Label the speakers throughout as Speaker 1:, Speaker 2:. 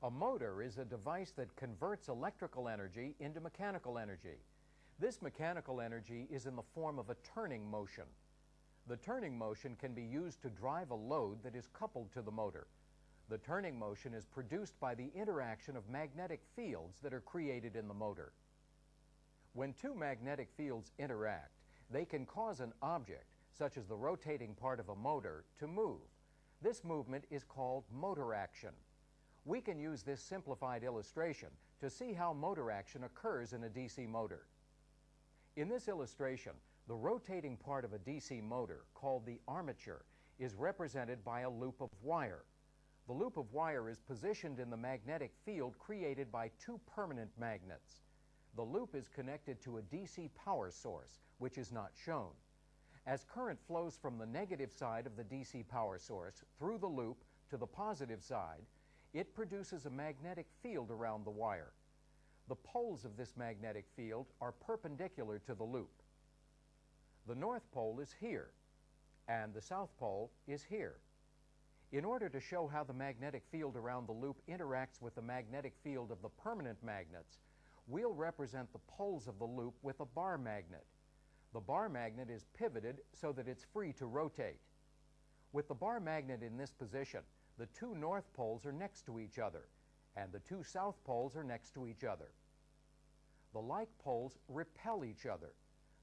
Speaker 1: A motor is a device that converts electrical energy into mechanical energy. This mechanical energy is in the form of a turning motion. The turning motion can be used to drive a load that is coupled to the motor. The turning motion is produced by the interaction of magnetic fields that are created in the motor. When two magnetic fields interact, they can cause an object, such as the rotating part of a motor, to move. This movement is called motor action. We can use this simplified illustration to see how motor action occurs in a DC motor. In this illustration, the rotating part of a DC motor, called the armature, is represented by a loop of wire. The loop of wire is positioned in the magnetic field created by two permanent magnets. The loop is connected to a DC power source, which is not shown. As current flows from the negative side of the DC power source through the loop to the positive side, it produces a magnetic field around the wire. The poles of this magnetic field are perpendicular to the loop. The north pole is here, and the south pole is here. In order to show how the magnetic field around the loop interacts with the magnetic field of the permanent magnets, we'll represent the poles of the loop with a bar magnet. The bar magnet is pivoted so that it's free to rotate. With the bar magnet in this position, the two north poles are next to each other, and the two south poles are next to each other. The like poles repel each other,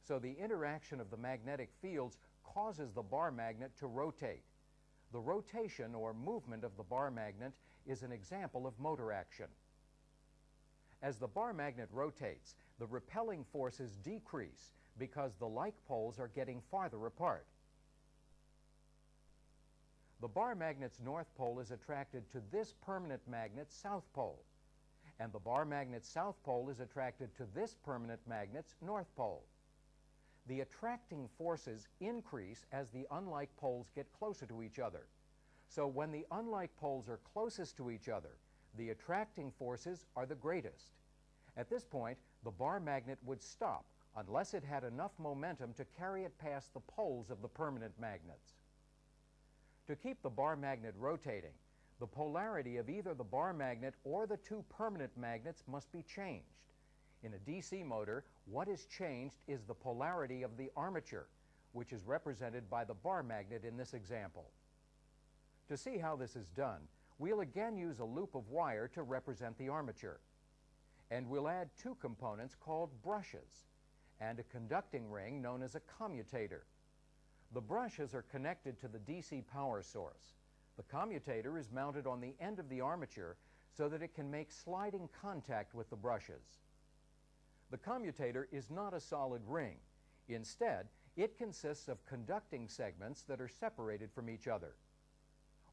Speaker 1: so the interaction of the magnetic fields causes the bar magnet to rotate. The rotation or movement of the bar magnet is an example of motor action. As the bar magnet rotates, the repelling forces decrease because the like poles are getting farther apart. The bar magnet's north pole is attracted to this permanent magnet's south pole, and the bar magnet's south pole is attracted to this permanent magnet's north pole. The attracting forces increase as the unlike poles get closer to each other. So when the unlike poles are closest to each other, the attracting forces are the greatest. At this point, the bar magnet would stop unless it had enough momentum to carry it past the poles of the permanent magnets. To keep the bar magnet rotating, the polarity of either the bar magnet or the two permanent magnets must be changed. In a DC motor, what is changed is the polarity of the armature, which is represented by the bar magnet in this example. To see how this is done, we'll again use a loop of wire to represent the armature. And we'll add two components called brushes, and a conducting ring known as a commutator. The brushes are connected to the DC power source. The commutator is mounted on the end of the armature so that it can make sliding contact with the brushes. The commutator is not a solid ring. Instead, it consists of conducting segments that are separated from each other.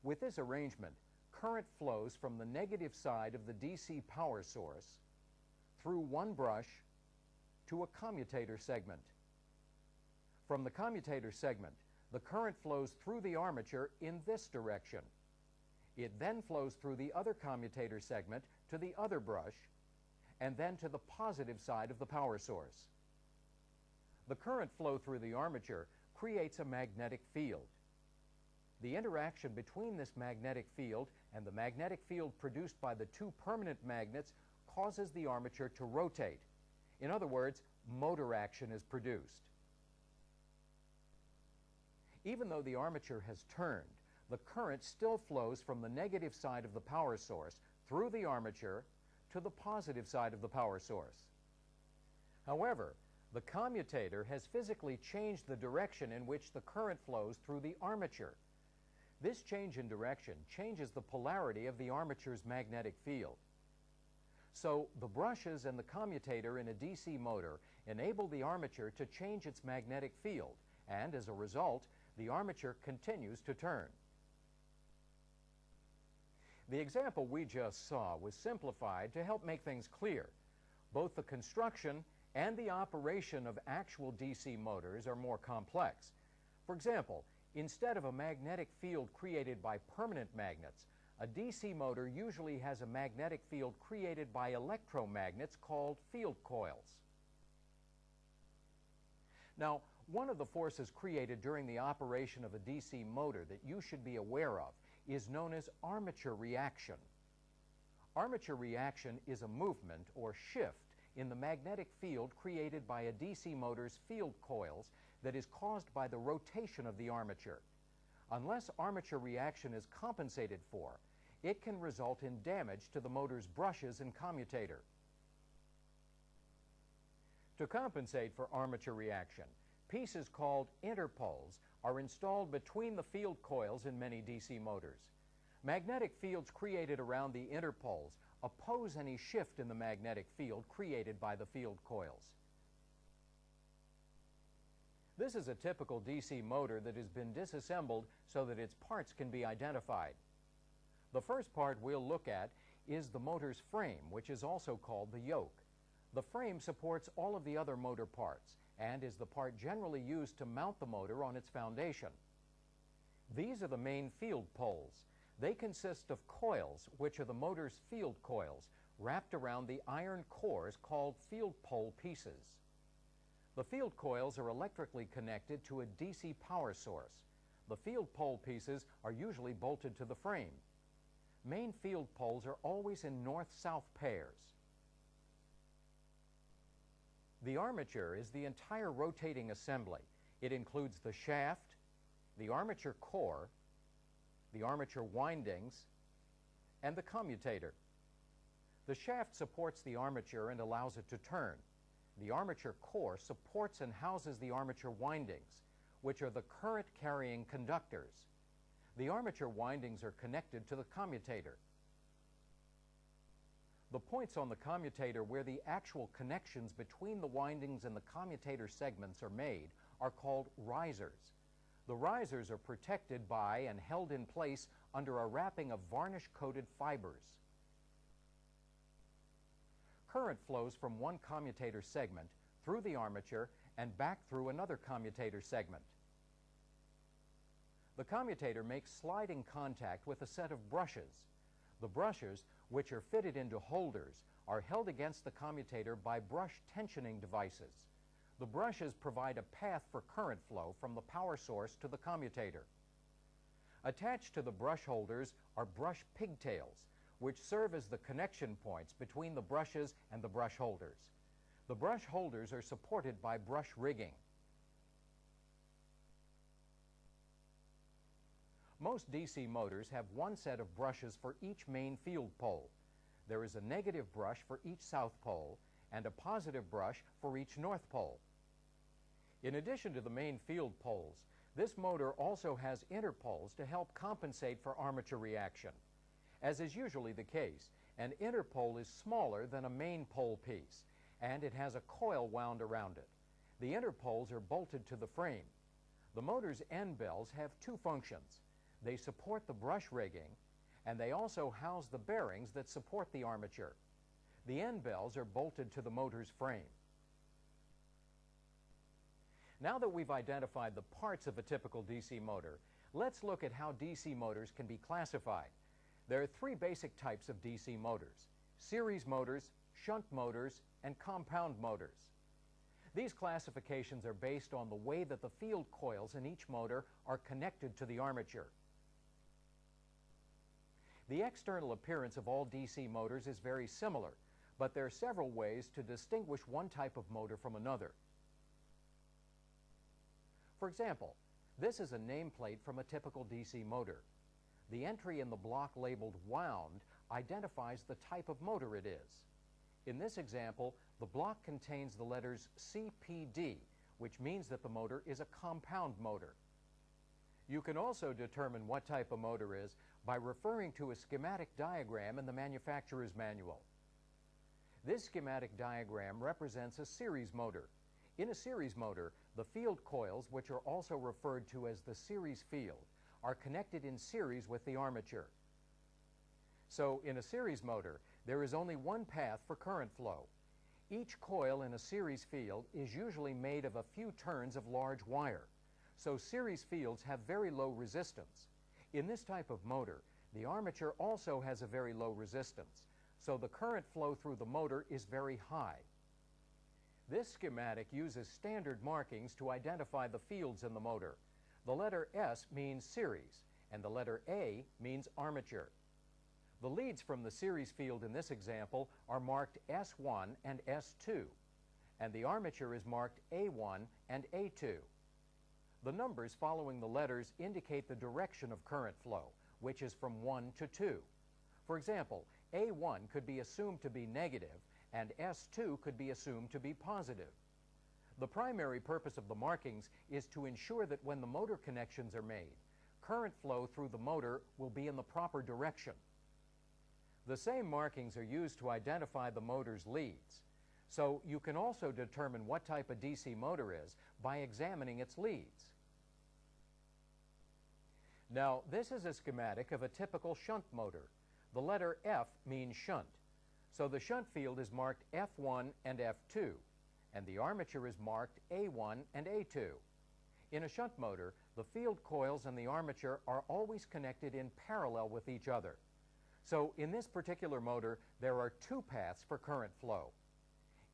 Speaker 1: With this arrangement, current flows from the negative side of the DC power source through one brush to a commutator segment. From the commutator segment, the current flows through the armature in this direction. It then flows through the other commutator segment to the other brush, and then to the positive side of the power source. The current flow through the armature creates a magnetic field. The interaction between this magnetic field and the magnetic field produced by the two permanent magnets causes the armature to rotate. In other words, motor action is produced. Even though the armature has turned, the current still flows from the negative side of the power source through the armature to the positive side of the power source. However, the commutator has physically changed the direction in which the current flows through the armature. This change in direction changes the polarity of the armature's magnetic field. So the brushes and the commutator in a DC motor enable the armature to change its magnetic field, and as a result, the armature continues to turn. The example we just saw was simplified to help make things clear. Both the construction and the operation of actual DC motors are more complex. For example, instead of a magnetic field created by permanent magnets, a DC motor usually has a magnetic field created by electromagnets called field coils. Now, one of the forces created during the operation of a DC motor that you should be aware of is known as armature reaction. Armature reaction is a movement or shift in the magnetic field created by a DC motor's field coils that is caused by the rotation of the armature. Unless armature reaction is compensated for, it can result in damage to the motor's brushes and commutator. To compensate for armature reaction, pieces called interpoles are installed between the field coils in many DC motors. Magnetic fields created around the interpoles oppose any shift in the magnetic field created by the field coils. This is a typical DC motor that has been disassembled so that its parts can be identified. The first part we'll look at is the motor's frame, which is also called the yoke. The frame supports all of the other motor parts and is the part generally used to mount the motor on its foundation. These are the main field poles. They consist of coils, which are the motor's field coils, wrapped around the iron cores called field pole pieces. The field coils are electrically connected to a DC power source. The field pole pieces are usually bolted to the frame. Main field poles are always in north-south pairs. The armature is the entire rotating assembly. It includes the shaft, the armature core, the armature windings, and the commutator. The shaft supports the armature and allows it to turn. The armature core supports and houses the armature windings, which are the current-carrying conductors. The armature windings are connected to the commutator. The points on the commutator where the actual connections between the windings and the commutator segments are made are called risers. The risers are protected by and held in place under a wrapping of varnish-coated fibers. Current flows from one commutator segment through the armature and back through another commutator segment. The commutator makes sliding contact with a set of brushes. The brushes, which are fitted into holders, are held against the commutator by brush tensioning devices. The brushes provide a path for current flow from the power source to the commutator. Attached to the brush holders are brush pigtails, which serve as the connection points between the brushes and the brush holders. The brush holders are supported by brush rigging. Most DC motors have one set of brushes for each main field pole. There is a negative brush for each south pole and a positive brush for each north pole. In addition to the main field poles, this motor also has interpoles to help compensate for armature reaction. As is usually the case, an interpole is smaller than a main pole piece, and it has a coil wound around it. The interpoles are bolted to the frame. The motor's end bells have two functions. They support the brush rigging, and they also house the bearings that support the armature. The end bells are bolted to the motor's frame. Now that we've identified the parts of a typical DC motor, let's look at how DC motors can be classified. There are three basic types of DC motors: series motors, shunt motors, and compound motors. These classifications are based on the way that the field coils in each motor are connected to the armature. The external appearance of all DC motors is very similar, but there are several ways to distinguish one type of motor from another. For example, this is a nameplate from a typical DC motor. The entry in the block labeled wound identifies the type of motor it is. In this example, the block contains the letters CPD, which means that the motor is a compound motor. You can also determine what type of motor is by referring to a schematic diagram in the manufacturer's manual. This schematic diagram represents a series motor. In a series motor, the field coils, which are also referred to as the series field, are connected in series with the armature. So, in a series motor, there is only one path for current flow. Each coil in a series field is usually made of a few turns of large wire. So series fields have very low resistance. In this type of motor, the armature also has a very low resistance, so the current flow through the motor is very high. This schematic uses standard markings to identify the fields in the motor. The letter S means series, and the letter A means armature. The leads from the series field in this example are marked S1 and S2, and the armature is marked A1 and A2. The numbers following the letters indicate the direction of current flow, which is from 1 to 2. For example, A1 could be assumed to be negative, and S2 could be assumed to be positive. The primary purpose of the markings is to ensure that when the motor connections are made, current flow through the motor will be in the proper direction. The same markings are used to identify the motor's leads, so you can also determine what type of DC motor is by examining its leads. Now, this is a schematic of a typical shunt motor. The letter F means shunt, so the shunt field is marked F1 and F2, and the armature is marked A1 and A2. In a shunt motor, the field coils and the armature are always connected in parallel with each other. So in this particular motor, there are two paths for current flow.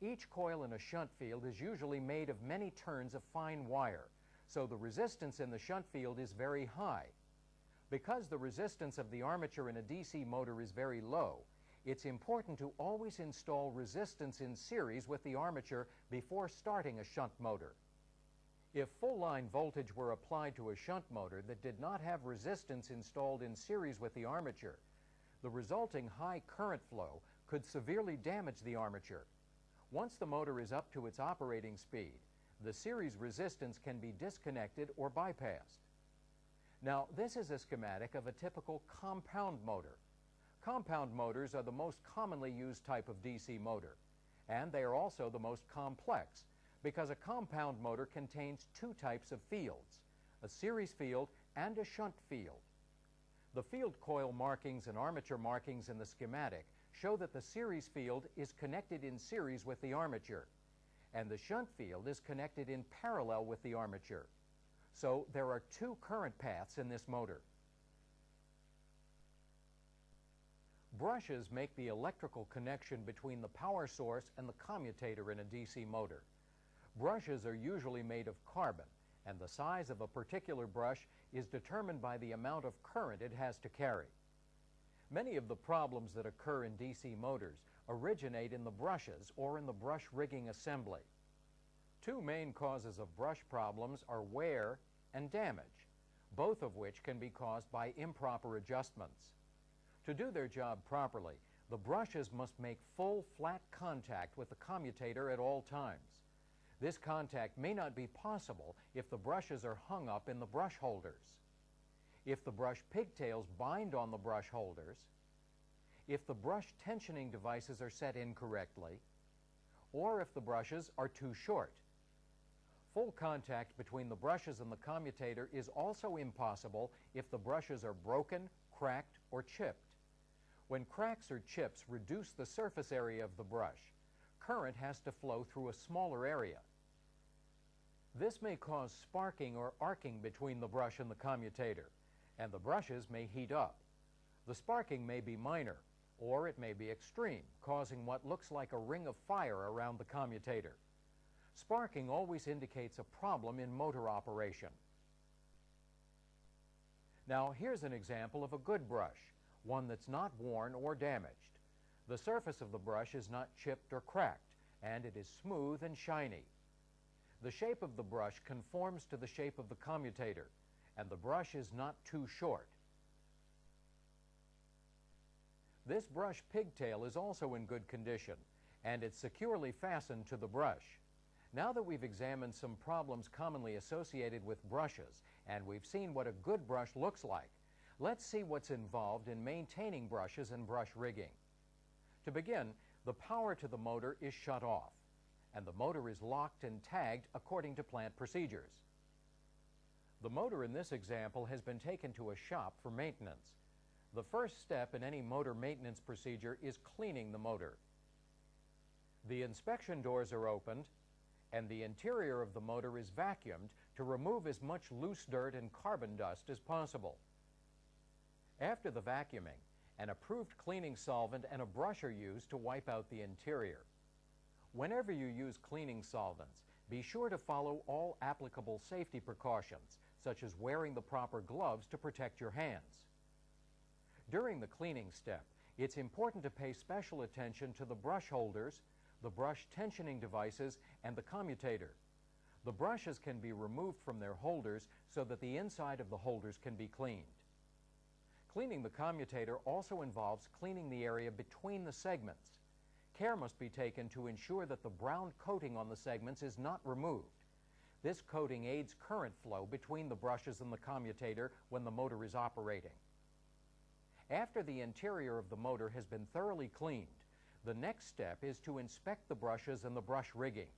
Speaker 1: Each coil in a shunt field is usually made of many turns of fine wire, so the resistance in the shunt field is very high. Because the resistance of the armature in a DC motor is very low, it's important to always install resistance in series with the armature before starting a shunt motor. If full-line voltage were applied to a shunt motor that did not have resistance installed in series with the armature, the resulting high current flow could severely damage the armature. Once the motor is up to its operating speed, the series resistance can be disconnected or bypassed. Now, this is a schematic of a typical compound motor. Compound motors are the most commonly used type of DC motor, and they are also the most complex because a compound motor contains two types of fields, a series field and a shunt field. The field coil markings and armature markings in the schematic show that the series field is connected in series with the armature, and the shunt field is connected in parallel with the armature. So there are two current paths in this motor. Brushes make the electrical connection between the power source and the commutator in a DC motor. Brushes are usually made of carbon, and the size of a particular brush is determined by the amount of current it has to carry. Many of the problems that occur in DC motors originate in the brushes or in the brush rigging assembly. Two main causes of brush problems are wear and damage, both of which can be caused by improper adjustments. To do their job properly, the brushes must make full flat contact with the commutator at all times. This contact may not be possible if the brushes are hung up in the brush holders, if the brush pigtails bind on the brush holders, if the brush tensioning devices are set incorrectly, or if the brushes are too short. Full contact between the brushes and the commutator is also impossible if the brushes are broken, cracked, or chipped. When cracks or chips reduce the surface area of the brush, current has to flow through a smaller area. This may cause sparking or arcing between the brush and the commutator, and the brushes may heat up. The sparking may be minor, or it may be extreme, causing what looks like a ring of fire around the commutator. Sparking always indicates a problem in motor operation. Now, here's an example of a good brush, one that's not worn or damaged. The surface of the brush is not chipped or cracked, and it is smooth and shiny. The shape of the brush conforms to the shape of the commutator, and the brush is not too short. This brush pigtail is also in good condition, and it's securely fastened to the brush. Now that we've examined some problems commonly associated with brushes, and we've seen what a good brush looks like, let's see what's involved in maintaining brushes and brush rigging. To begin, the power to the motor is shut off, and the motor is locked and tagged according to plant procedures. The motor in this example has been taken to a shop for maintenance. The first step in any motor maintenance procedure is cleaning the motor. The inspection doors are opened, and the interior of the motor is vacuumed to remove as much loose dirt and carbon dust as possible. After the vacuuming, an approved cleaning solvent and a brush are used to wipe out the interior. Whenever you use cleaning solvents, be sure to follow all applicable safety precautions, such as wearing the proper gloves to protect your hands. During the cleaning step, it's important to pay special attention to the brush holders, the brush tensioning devices, and the commutator. The brushes can be removed from their holders so that the inside of the holders can be cleaned. Cleaning the commutator also involves cleaning the area between the segments. Care must be taken to ensure that the brown coating on the segments is not removed. This coating aids current flow between the brushes and the commutator when the motor is operating. After the interior of the motor has been thoroughly cleaned, the next step is to inspect the brushes and the brush rigging.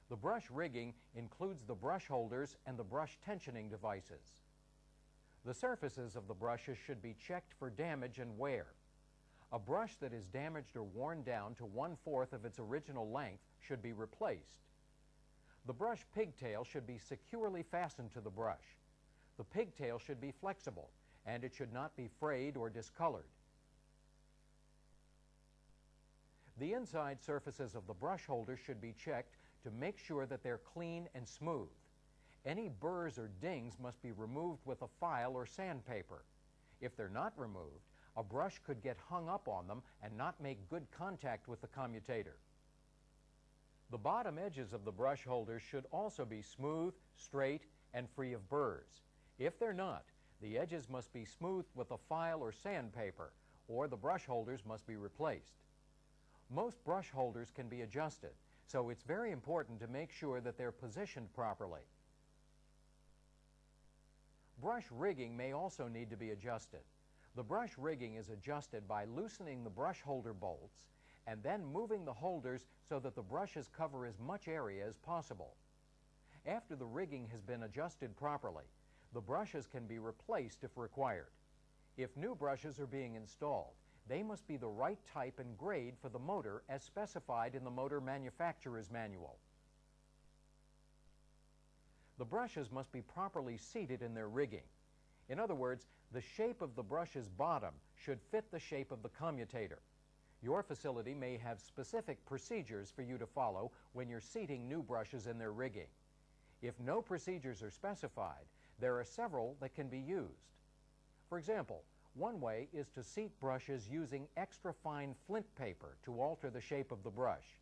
Speaker 1: The brush rigging includes the brush holders and the brush tensioning devices. The surfaces of the brushes should be checked for damage and wear. A brush that is damaged or worn down to 1/4 of its original length should be replaced. The brush pigtail should be securely fastened to the brush. The pigtail should be flexible, and it should not be frayed or discolored. The inside surfaces of the brush holders should be checked to make sure that they're clean and smooth. Any burrs or dings must be removed with a file or sandpaper. If they're not removed, a brush could get hung up on them and not make good contact with the commutator. The bottom edges of the brush holders should also be smooth, straight, and free of burrs. If they're not, the edges must be smoothed with a file or sandpaper, or the brush holders must be replaced. Most brush holders can be adjusted, so it's very important to make sure that they're positioned properly. Brush rigging may also need to be adjusted. The brush rigging is adjusted by loosening the brush holder bolts and then moving the holders so that the brushes cover as much area as possible. After the rigging has been adjusted properly, the brushes can be replaced if required. If new brushes are being installed, they must be the right type and grade for the motor as specified in the motor manufacturer's manual. The brushes must be properly seated in their rigging. In other words, the shape of the brush's bottom should fit the shape of the commutator. Your facility may have specific procedures for you to follow when you're seating new brushes in their rigging. If no procedures are specified, there are several that can be used. For example, one way is to seat brushes using extra fine flint paper to alter the shape of the brush.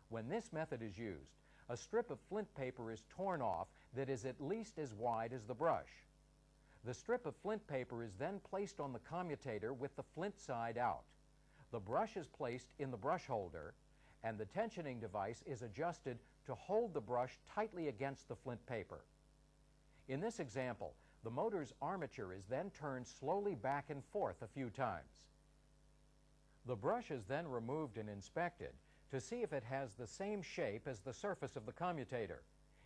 Speaker 1: When this method is used, a strip of flint paper is torn off that is at least as wide as the brush. The strip of flint paper is then placed on the commutator with the flint side out. The brush is placed in the brush holder, and the tensioning device is adjusted to hold the brush tightly against the flint paper. In this example, the motor's armature is then turned slowly back and forth a few times. The brush is then removed and inspected to see if it has the same shape as the surface of the commutator.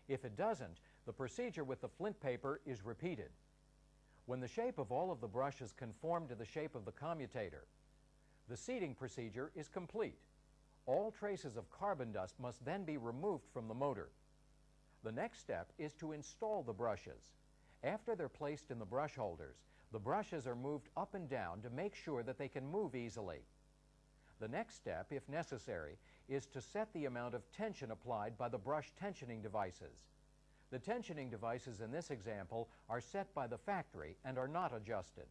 Speaker 1: If it doesn't, the procedure with the flint paper is repeated. When the shape of all of the brushes conform to the shape of the commutator, the seating procedure is complete. All traces of carbon dust must then be removed from the motor. The next step is to install the brushes. After they're placed in the brush holders, the brushes are moved up and down to make sure that they can move easily. The next step, if necessary, is to set the amount of tension applied by the brush tensioning devices. The tensioning devices in this example are set by the factory and are not adjusted.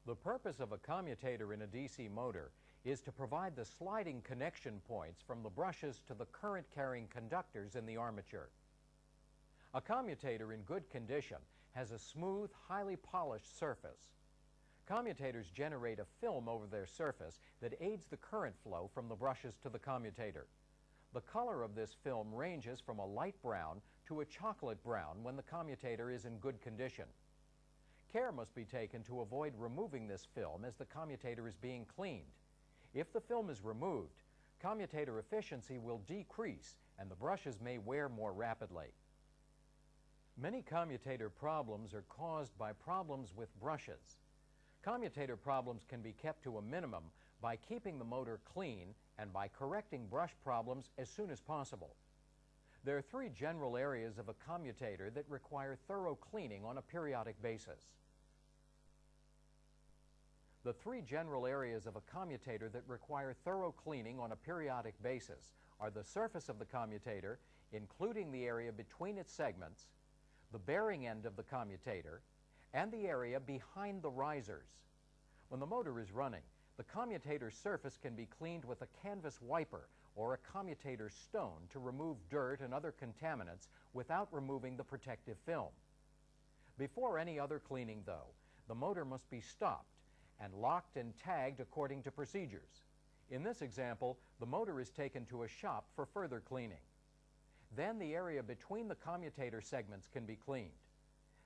Speaker 1: The purpose of a commutator in a DC motor is to provide the sliding connection points from the brushes to the current-carrying conductors in the armature. A commutator in good condition has a smooth, highly polished surface. Commutators generate a film over their surface that aids the current flow from the brushes to the commutator. The color of this film ranges from a light brown to a chocolate brown when the commutator is in good condition. Care must be taken to avoid removing this film as the commutator is being cleaned. If the film is removed, commutator efficiency will decrease and the brushes may wear more rapidly. Many commutator problems are caused by problems with brushes. Commutator problems can be kept to a minimum by keeping the motor clean and by correcting brush problems as soon as possible. There are three general areas of a commutator that require thorough cleaning on a periodic basis. The three general areas of a commutator that require thorough cleaning on a periodic basis are the surface of the commutator, including the area between its segments, the bearing end of the commutator, and the area behind the risers. When the motor is running, the commutator surface can be cleaned with a canvas wiper or a commutator stone to remove dirt and other contaminants without removing the protective film. Before any other cleaning, though, the motor must be stopped and locked and tagged according to procedures. In this example, the motor is taken to a shop for further cleaning. Then the area between the commutator segments can be cleaned.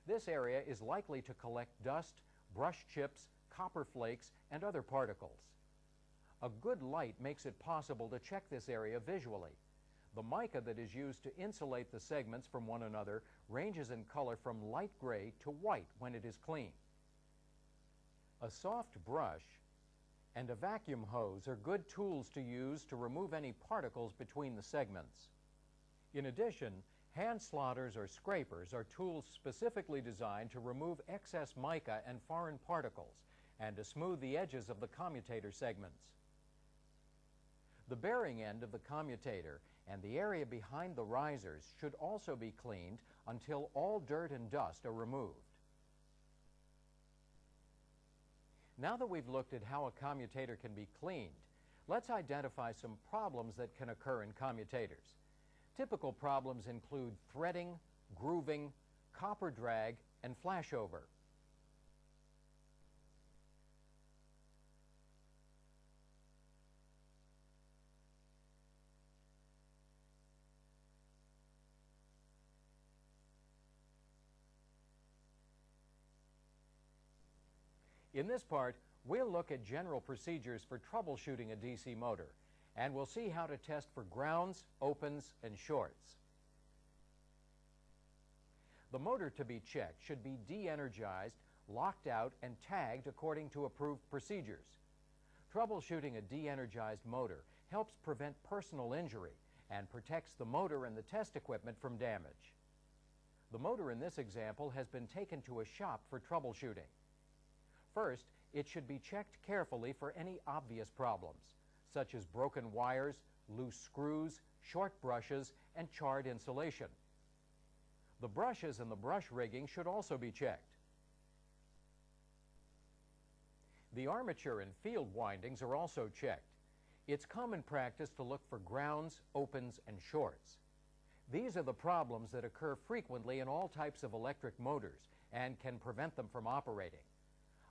Speaker 1: This area is likely to collect dust, brush chips, copper flakes, and other particles. A good light makes it possible to check this area visually. The mica that is used to insulate the segments from one another ranges in color from light gray to white when it is clean. A soft brush and a vacuum hose are good tools to use to remove any particles between the segments. In addition, hand slotters or scrapers are tools specifically designed to remove excess mica and foreign particles and to smooth the edges of the commutator segments. The bearing end of the commutator and the area behind the risers should also be cleaned until all dirt and dust are removed. Now that we've looked at how a commutator can be cleaned, let's identify some problems that can occur in commutators. Typical problems include threading, grooving, copper drag, and flashover. In this part, we'll look at general procedures for troubleshooting a DC motor, and we'll see how to test for grounds, opens, and shorts. The motor to be checked should be de-energized, locked out, and tagged according to approved procedures. Troubleshooting a de-energized motor helps prevent personal injury and protects the motor and the test equipment from damage. The motor in this example has been taken to a shop for troubleshooting. First, it should be checked carefully for any obvious problems, such as broken wires, loose screws, short brushes, and charred insulation. The brushes and the brush rigging should also be checked. The armature and field windings are also checked. It's common practice to look for grounds, opens, and shorts. These are the problems that occur frequently in all types of electric motors and can prevent them from operating.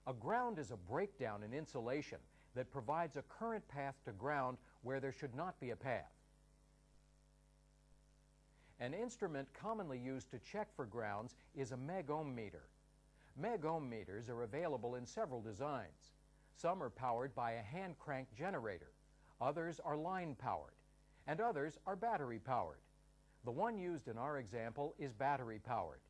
Speaker 1: A ground is a breakdown in insulation that provides a current path to ground where there should not be a path. An instrument commonly used to check for grounds is a meg-ohm meter. Meg-ohm meters are available in several designs. Some are powered by a hand crank generator, others are line powered, and others are battery powered. The one used in our example is battery powered.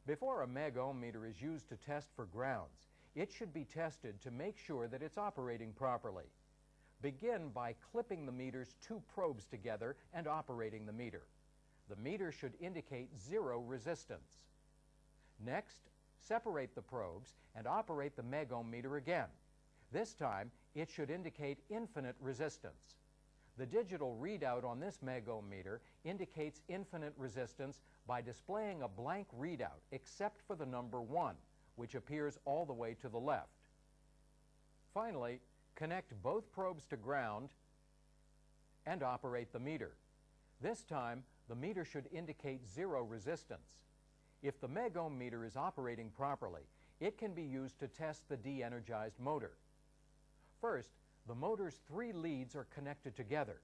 Speaker 1: Before a meg-ohm meter is used to test for grounds, it should be tested to make sure that it's operating properly. Begin by clipping the meter's two probes together and operating the meter. The meter should indicate 0 resistance. Next, separate the probes and operate the meg-ohm meter again. This time, it should indicate infinite resistance. The digital readout on this meg-ohm meter indicates infinite resistance by displaying a blank readout except for the number 1, which appears all the way to the left. Finally, connect both probes to ground and operate the meter. This time, the meter should indicate 0 resistance. If the meg-ohm meter is operating properly, it can be used to test the de-energized motor. First, the motor's 3 leads are connected together.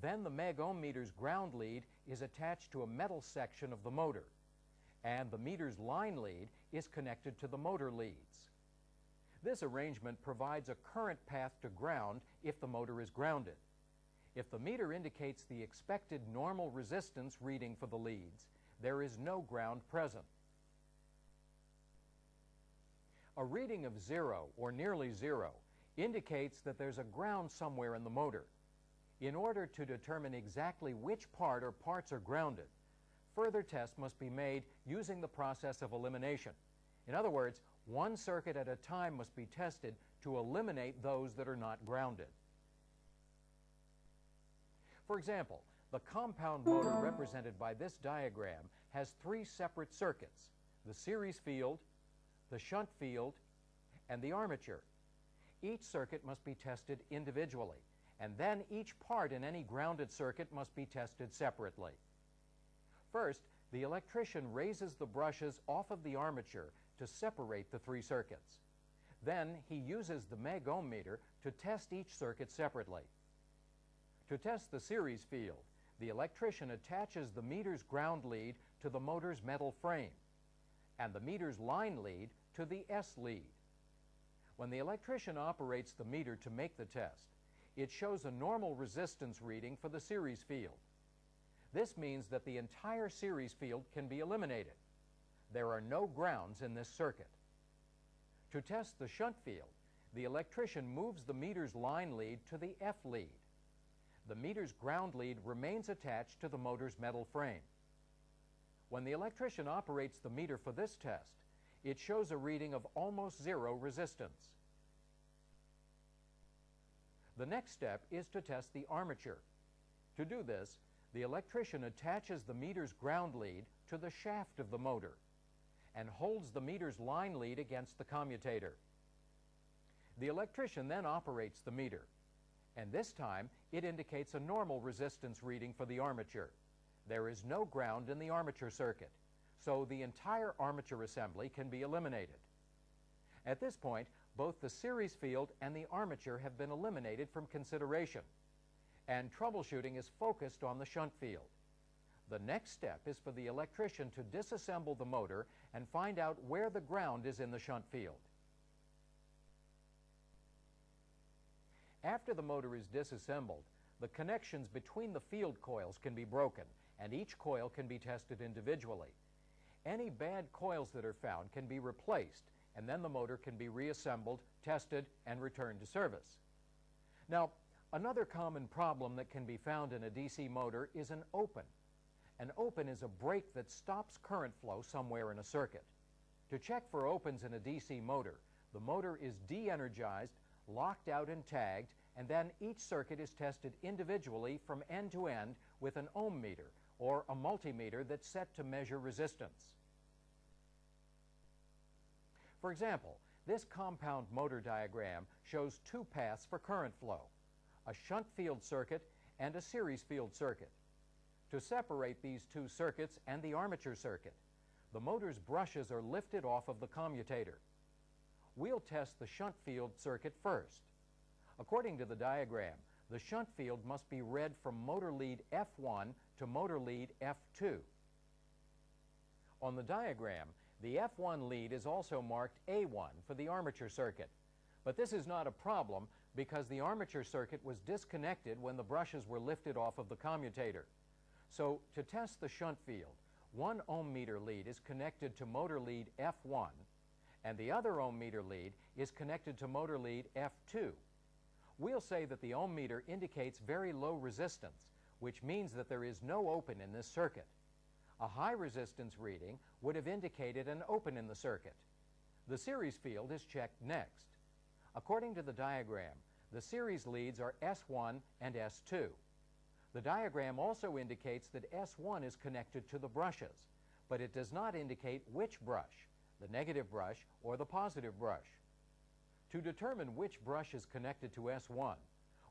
Speaker 1: Then the meg-ohm meter's ground lead is attached to a metal section of the motor, and the meter's line lead is connected to the motor leads. This arrangement provides a current path to ground if the motor is grounded. If the meter indicates the expected normal resistance reading for the leads, there is no ground present. A reading of 0 or nearly 0 indicates that there's a ground somewhere in the motor. In order to determine exactly which part or parts are grounded, further tests must be made using the process of elimination. In other words, one circuit at a time must be tested to eliminate those that are not grounded. For example, the compound motor represented by this diagram has 3 separate circuits: the series field, the shunt field, and the armature. Each circuit must be tested individually, and then each part in any grounded circuit must be tested separately. First, the electrician raises the brushes off of the armature to separate the three circuits. Then he uses the MEG ohm meter to test each circuit separately. To test the series field, the electrician attaches the meter's ground lead to the motor's metal frame, and the meter's line lead to the S lead. When the electrician operates the meter to make the test, it shows a normal resistance reading for the series field. This means that the entire series field can be eliminated. There are no grounds in this circuit. To test the shunt field, the electrician moves the meter's line lead to the F lead. The meter's ground lead remains attached to the motor's metal frame. When the electrician operates the meter for this test, it shows a reading of almost zero resistance. The next step is to test the armature. To do this, the electrician attaches the meter's ground lead to the shaft of the motor and holds the meter's line lead against the commutator. The electrician then operates the meter, and this time it indicates a normal resistance reading for the armature. There is no ground in the armature circuit, so the entire armature assembly can be eliminated. At this point, both the series field and the armature have been eliminated from consideration, and troubleshooting is focused on the shunt field. The next step is for the electrician to disassemble the motor and find out where the ground is in the shunt field. After the motor is disassembled, the connections between the field coils can be broken, and each coil can be tested individually. Any bad coils that are found can be replaced, and then the motor can be reassembled, tested, and returned to service. Now, another common problem that can be found in a DC motor is an open. An open is a break that stops current flow somewhere in a circuit. To check for opens in a DC motor, the motor is de-energized, locked out and tagged, and then each circuit is tested individually from end to end with an ohm meter or a multimeter that's set to measure resistance. For example, this compound motor diagram shows two paths for current flow, a shunt field circuit and a series field circuit. To separate these two circuits and the armature circuit, the motor's brushes are lifted off of the commutator. We'll test the shunt field circuit first. According to the diagram, the shunt field must be read from motor lead F1 to motor lead F2. On the diagram, the F1 lead is also marked A1 for the armature circuit, but this is not a problem because the armature circuit was disconnected when the brushes were lifted off of the commutator. So, to test the shunt field, one ohm meter lead is connected to motor lead F1, and the other ohm meter lead is connected to motor lead F2. We'll say that the ohm meter indicates very low resistance, which means that there is no open in this circuit. A high resistance reading would have indicated an open in the circuit. The series field is checked next. According to the diagram, the series leads are S1 and S2. The diagram also indicates that S1 is connected to the brushes, but it does not indicate which brush, the negative brush or the positive brush. To determine which brush is connected to S1,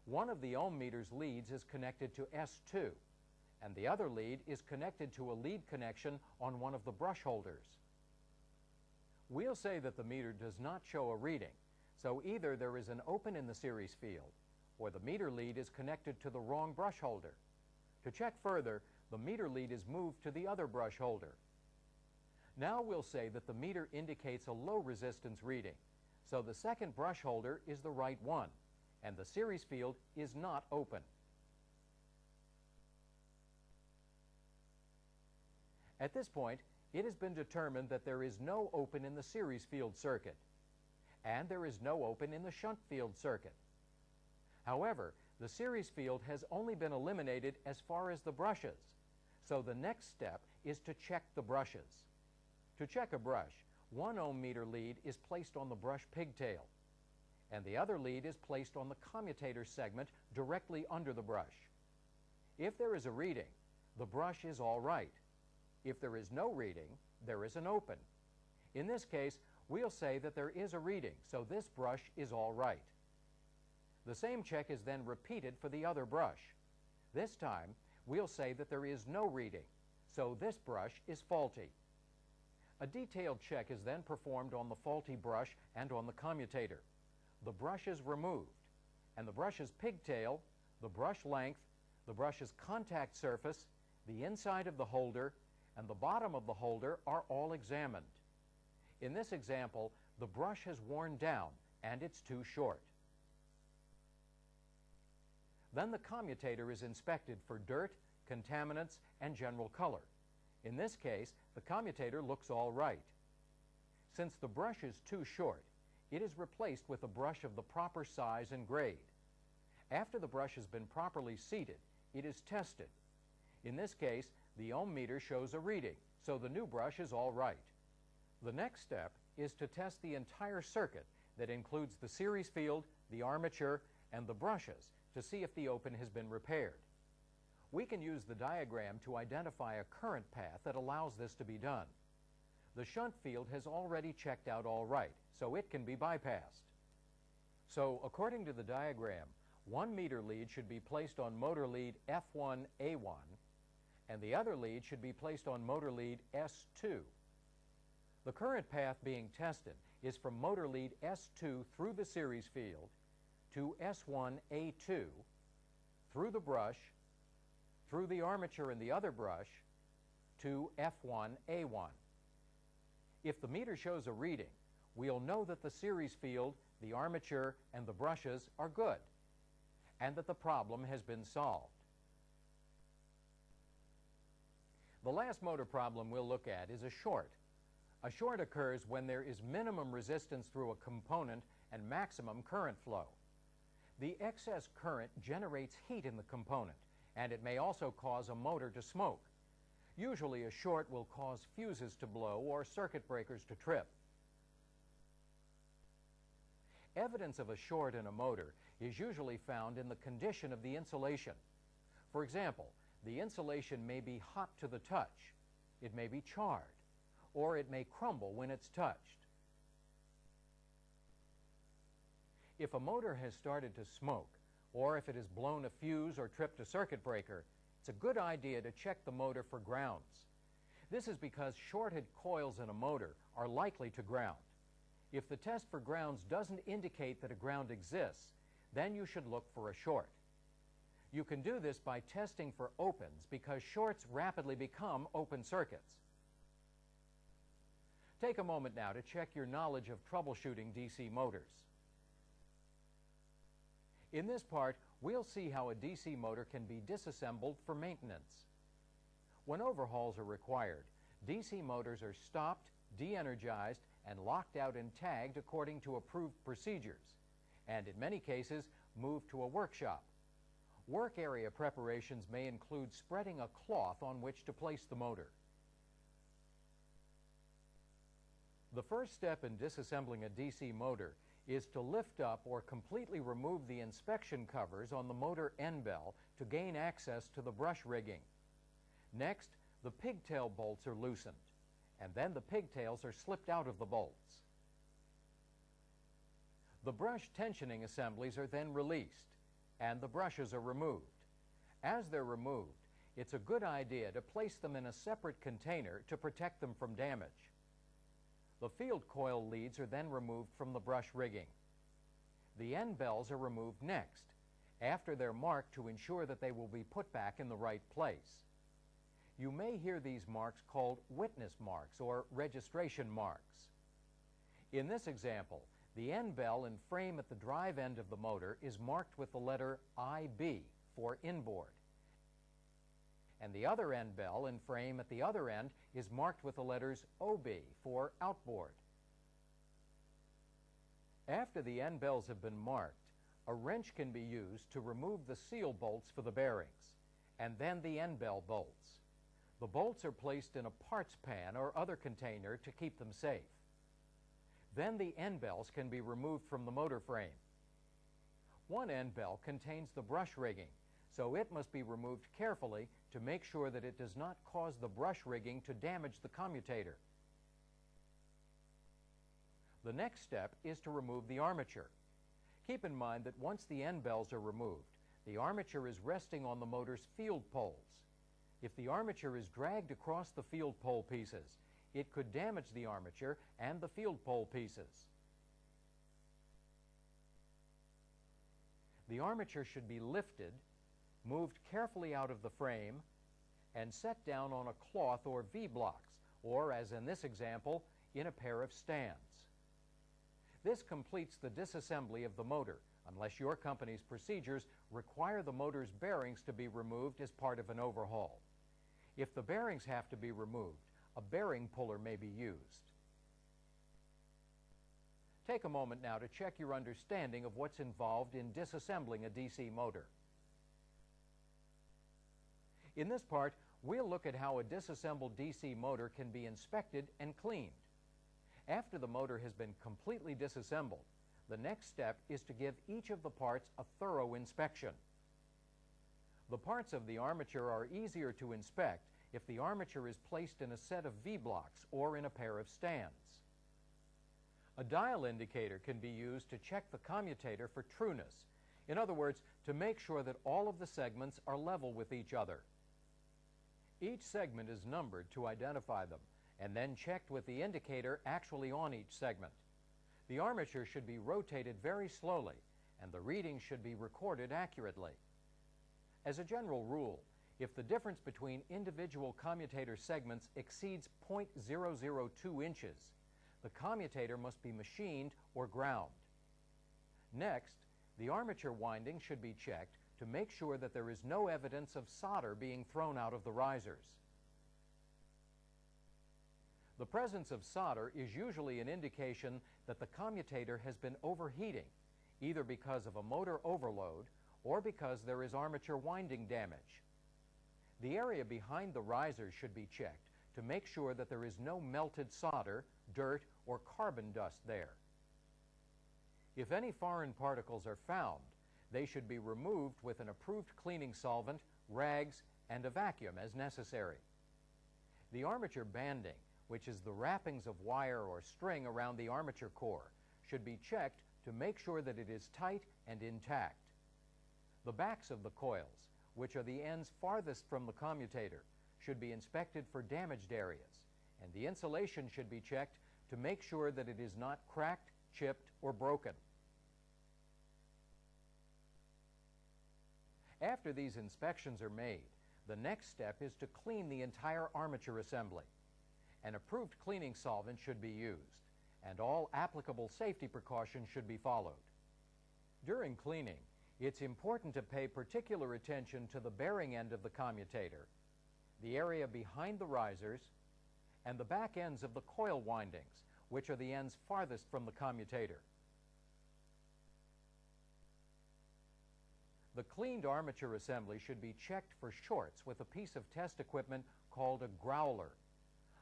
Speaker 1: one of the ohm meter's leads is connected to S2, and the other lead is connected to a lead connection on one of the brush holders. We'll say that the meter does not show a reading, so either there is an open in the series field, or the meter lead is connected to the wrong brush holder. To check further, the meter lead is moved to the other brush holder. Now we'll say that the meter indicates a low resistance reading, so the second brush holder is the right one, and the series field is not open. At this point, it has been determined that there is no open in the series field circuit, and there is no open in the shunt field circuit. However, the series field has only been eliminated as far as the brushes, so the next step is to check the brushes. To check a brush, one ohm meter lead is placed on the brush pigtail, and the other lead is placed on the commutator segment directly under the brush. If there is a reading, the brush is all right. If there is no reading, there is an open. In this case, we'll say that there is a reading, so this brush is all right. The same check is then repeated for the other brush. This time, we'll say that there is no reading, so this brush is faulty. A detailed check is then performed on the faulty brush and on the commutator. The brush is removed, and the brush's pigtail, the brush length, the brush's contact surface, the inside of the holder, and the bottom of the holder are all examined. In this example, the brush has worn down and it's too short. Then the commutator is inspected for dirt, contaminants, and general color. In this case, the commutator looks all right. Since the brush is too short, it is replaced with a brush of the proper size and grade. After the brush has been properly seated, it is tested. In this case, the ohm meter shows a reading, so the new brush is all right. The next step is to test the entire circuit that includes the series field, the armature, and the brushes to see if the open has been repaired. We can use the diagram to identify a current path that allows this to be done. The shunt field has already checked out all right, so it can be bypassed. So, according to the diagram, one meter lead should be placed on motor lead F1A1, and the other lead should be placed on motor lead S2. The current path being tested is from motor lead S2 through the series field to S1A2, through the brush, through the armature and the other brush, to F1A1. If the meter shows a reading, we'll know that the series field, the armature, and the brushes are good, and that the problem has been solved. The last motor problem we'll look at is a short. A short occurs when there is minimum resistance through a component and maximum current flow. The excess current generates heat in the component, and it may also cause a motor to smoke. Usually a short will cause fuses to blow or circuit breakers to trip. Evidence of a short in a motor is usually found in the condition of the insulation. For example, the insulation may be hot to the touch, it may be charred, or it may crumble when it's touched. If a motor has started to smoke, or if it has blown a fuse or tripped a circuit breaker, it's a good idea to check the motor for grounds. This is because shorted coils in a motor are likely to ground. If the test for grounds doesn't indicate that a ground exists, then you should look for a short. You can do this by testing for opens because shorts rapidly become open circuits. Take a moment now to check your knowledge of troubleshooting DC motors. In this part, we'll see how a DC motor can be disassembled for maintenance. When overhauls are required, DC motors are stopped, de-energized, and locked out and tagged according to approved procedures, and in many cases, moved to a workshop. Work area preparations may include spreading a cloth on which to place the motor. The first step in disassembling a DC motor is to lift up or completely remove the inspection covers on the motor end bell to gain access to the brush rigging. Next, the pigtail bolts are loosened, and then the pigtails are slipped out of the bolts. The brush tensioning assemblies are then released, and the brushes are removed. As they're removed, it's a good idea to place them in a separate container to protect them from damage. The field coil leads are then removed from the brush rigging. The end bells are removed next, after they're marked to ensure that they will be put back in the right place. You may hear these marks called witness marks or registration marks. In this example, the end bell and frame at the drive end of the motor is marked with the letter IB for inboard, and the other end bell and frame at the other end is marked with the letters OB for outboard. After the end bells have been marked, a wrench can be used to remove the seal bolts for the bearings, and then the end bell bolts. The bolts are placed in a parts pan or other container to keep them safe. Then the end bells can be removed from the motor frame. One end bell contains the brush rigging, so it must be removed carefully to make sure that it does not cause the brush rigging to damage the commutator. The next step is to remove the armature. Keep in mind that once the end bells are removed, the armature is resting on the motor's field poles. If the armature is dragged across the field pole pieces, it could damage the armature and the field pole pieces. The armature should be lifted, moved carefully out of the frame, and set down on a cloth or V-blocks, or, as in this example, in a pair of stands. This completes the disassembly of the motor, unless your company's procedures require the motor's bearings to be removed as part of an overhaul. If the bearings have to be removed, a bearing puller may be used. Take a moment now to check your understanding of what's involved in disassembling a DC motor. In this part, we'll look at how a disassembled DC motor can be inspected and cleaned. After the motor has been completely disassembled, the next step is to give each of the parts a thorough inspection. The parts of the armature are easier to inspect if the armature is placed in a set of V-blocks or in a pair of stands. A dial indicator can be used to check the commutator for trueness. In other words, to make sure that all of the segments are level with each other. Each segment is numbered to identify them, and then checked with the indicator actually on each segment. The armature should be rotated very slowly, and the reading should be recorded accurately. As a general rule, if the difference between individual commutator segments exceeds 0.002 inches, the commutator must be machined or ground. Next, the armature winding should be checked to make sure that there is no evidence of solder being thrown out of the risers. The presence of solder is usually an indication that the commutator has been overheating, either because of a motor overload or because there is armature winding damage. The area behind the risers should be checked to make sure that there is no melted solder, dirt, or carbon dust there. If any foreign particles are found, they should be removed with an approved cleaning solvent, rags, and a vacuum as necessary. The armature banding, which is the wrappings of wire or string around the armature core, should be checked to make sure that it is tight and intact. The backs of the coils, which are the ends farthest from the commutator, should be inspected for damaged areas, and the insulation should be checked to make sure that it is not cracked, chipped, or broken. After these inspections are made, the next step is to clean the entire armature assembly. An approved cleaning solvent should be used, and all applicable safety precautions should be followed. During cleaning, it's important to pay particular attention to the bearing end of the commutator, the area behind the risers, and the back ends of the coil windings, which are the ends farthest from the commutator. The cleaned armature assembly should be checked for shorts with a piece of test equipment called a growler.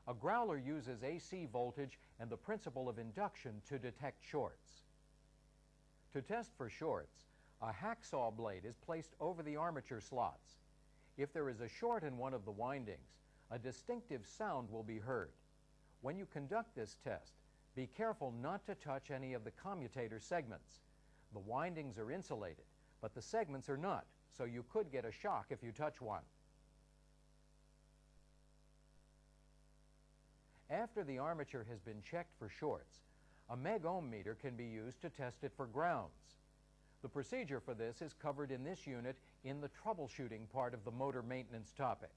Speaker 1: A growler uses AC voltage and the principle of induction to detect shorts. To test for shorts, a hacksaw blade is placed over the armature slots. If there is a short in one of the windings, a distinctive sound will be heard. When you conduct this test, be careful not to touch any of the commutator segments. The windings are insulated, but the segments are not, so you could get a shock if you touch one. After the armature has been checked for shorts, a meg-ohm meter can be used to test it for grounds. The procedure for this is covered in this unit in the troubleshooting part of the motor maintenance topic.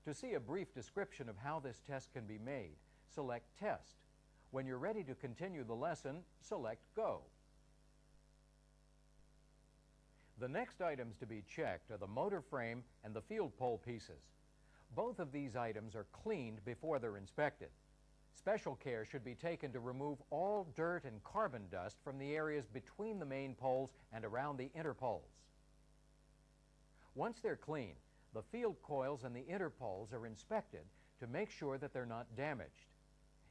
Speaker 1: To see a brief description of how this test can be made, select Test. When you're ready to continue the lesson, select Go. The next items to be checked are the motor frame and the field pole pieces. Both of these items are cleaned before they're inspected. Special care should be taken to remove all dirt and carbon dust from the areas between the main poles and around the interpoles. Once they're clean, the field coils and the interpoles are inspected to make sure that they're not damaged.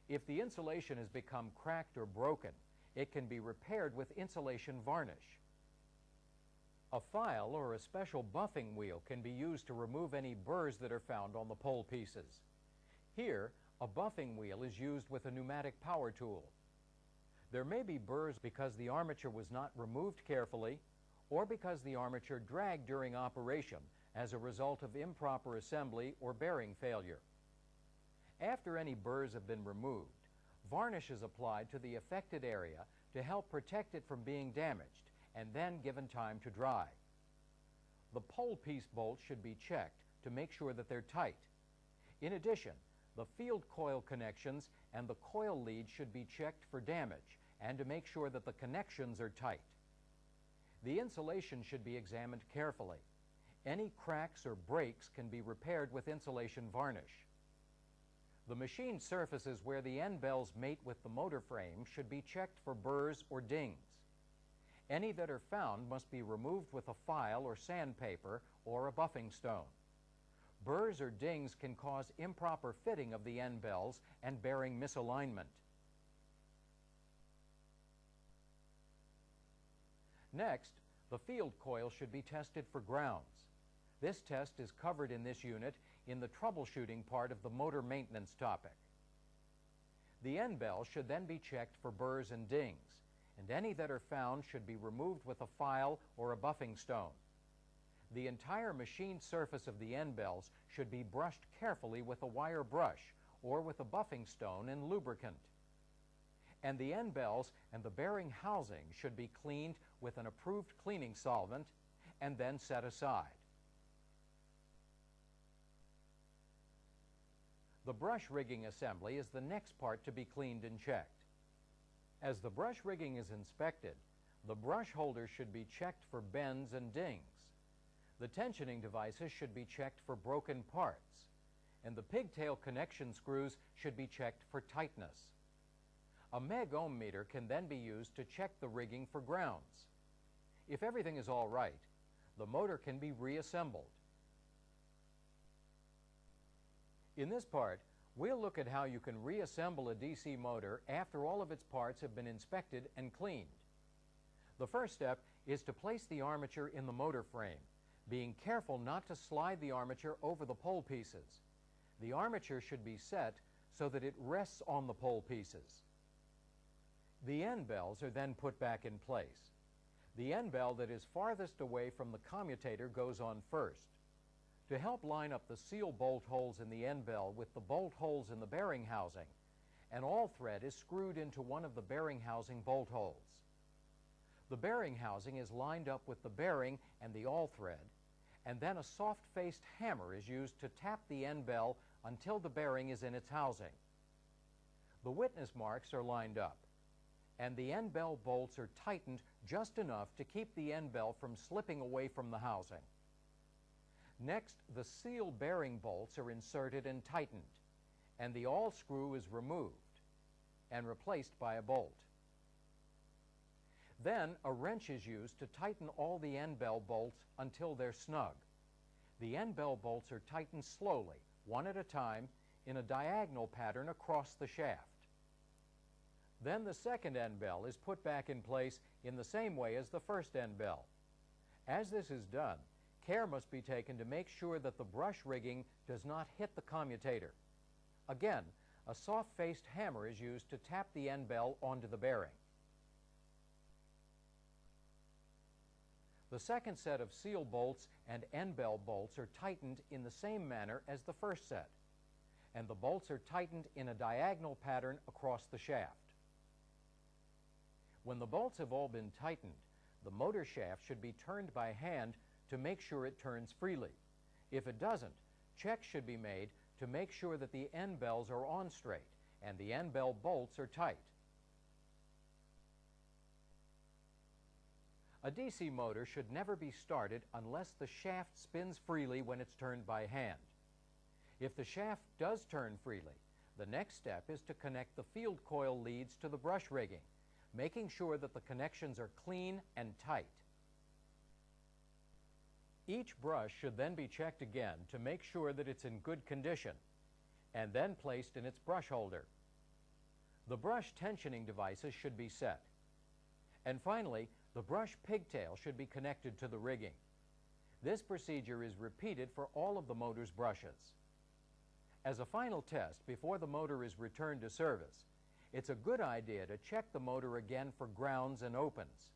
Speaker 1: If the insulation has become cracked or broken, it can be repaired with insulation varnish. A file or a special buffing wheel can be used to remove any burrs that are found on the pole pieces. Here, a buffing wheel is used with a pneumatic power tool. There may be burrs because the armature was not removed carefully or because the armature dragged during operation as a result of improper assembly or bearing failure. After any burrs have been removed, varnish is applied to the affected area to help protect it from being damaged and then given time to dry. The pole piece bolts should be checked to make sure that they're tight. In addition, the field coil connections and the coil lead should be checked for damage and to make sure that the connections are tight. The insulation should be examined carefully. Any cracks or breaks can be repaired with insulation varnish. The machined surfaces where the end bells mate with the motor frame should be checked for burrs or dings. Any that are found must be removed with a file or sandpaper or a buffing stone. Burrs or dings can cause improper fitting of the end bells and bearing misalignment. Next, the field coil should be tested for grounds. This test is covered in this unit in the troubleshooting part of the motor maintenance topic. The end bells should then be checked for burrs and dings, and any that are found should be removed with a file or a buffing stone. The entire machined surface of the end bells should be brushed carefully with a wire brush or with a buffing stone and lubricant. And the end bells and the bearing housing should be cleaned with an approved cleaning solvent and then set aside. The brush rigging assembly is the next part to be cleaned and checked. As the brush rigging is inspected, the brush holders should be checked for bends and dings. The tensioning devices should be checked for broken parts, and the pigtail connection screws should be checked for tightness. A meg ohm meter can then be used to check the rigging for grounds. If everything is all right, the motor can be reassembled. In this part, we'll look at how you can reassemble a DC motor after all of its parts have been inspected and cleaned. The first step is to place the armature in the motor frame, being careful not to slide the armature over the pole pieces. The armature should be set so that it rests on the pole pieces. The end bells are then put back in place. The end bell that is farthest away from the commutator goes on first. To help line up the seal bolt holes in the end bell with the bolt holes in the bearing housing, an awl thread is screwed into one of the bearing housing bolt holes. The bearing housing is lined up with the bearing and the awl thread, and then a soft-faced hammer is used to tap the end bell until the bearing is in its housing. The witness marks are lined up, and the end bell bolts are tightened just enough to keep the end bell from slipping away from the housing. Next, the seal bearing bolts are inserted and tightened, and the awl screw is removed and replaced by a bolt. Then a wrench is used to tighten all the end bell bolts until they're snug. The end bell bolts are tightened slowly, one at a time, in a diagonal pattern across the shaft. Then the second end bell is put back in place in the same way as the first end bell. As this is done, care must be taken to make sure that the brush rigging does not hit the commutator. Again, a soft-faced hammer is used to tap the end bell onto the bearing. The second set of seal bolts and end bell bolts are tightened in the same manner as the first set, and the bolts are tightened in a diagonal pattern across the shaft. When the bolts have all been tightened, the motor shaft should be turned by hand to make sure it turns freely. If it doesn't, checks should be made to make sure that the end bells are on straight and the end bell bolts are tight. A DC motor should never be started unless the shaft spins freely when it's turned by hand. If the shaft does turn freely, the next step is to connect the field coil leads to the brush rigging, making sure that the connections are clean and tight. Each brush should then be checked again to make sure that it's in good condition, and then placed in its brush holder. The brush tensioning devices should be set. And finally, the brush pigtail should be connected to the rigging. This procedure is repeated for all of the motor's brushes. As a final test before the motor is returned to service, It's a good idea to check the motor again for grounds and opens.